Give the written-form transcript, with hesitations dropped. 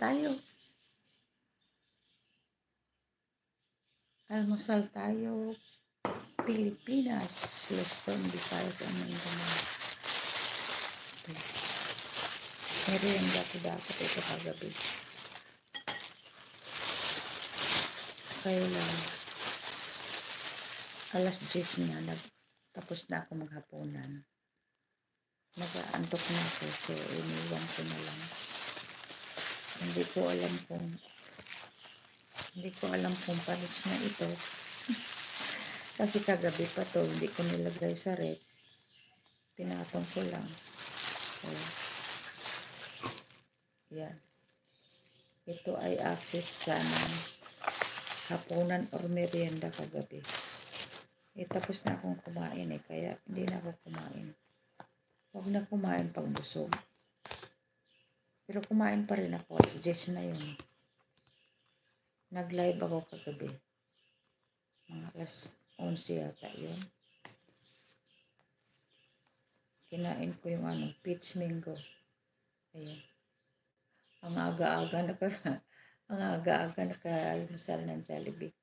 tayo. Almusal tayo. Pilipinas, Luzon, Visayas, Mindanao. Merienda ko dapat ito kagabi. Kaya lang, alas 10 na, tapos na ako maghapunan. Nag-aantok na ako, so iniwan ko na lang. Hindi ko alam kung panis na ito. Kasi kagabi pa to, hindi ko nilagay sa rep. Tinatong ko lang. So, yan. Ito ay access sa hapunan or merienda kagabi. Tapos na akong kumain kaya hindi na ako kumain. Huwag na kumain pag busog. Pero kumain pa rin ako. Alas 10 na yun. Nag-live ako kagabi. Mga alas 11 yata yun. Kinain ko yung peach mango. Ayan. Ang aga-aga naka-almusal ng Jollibee.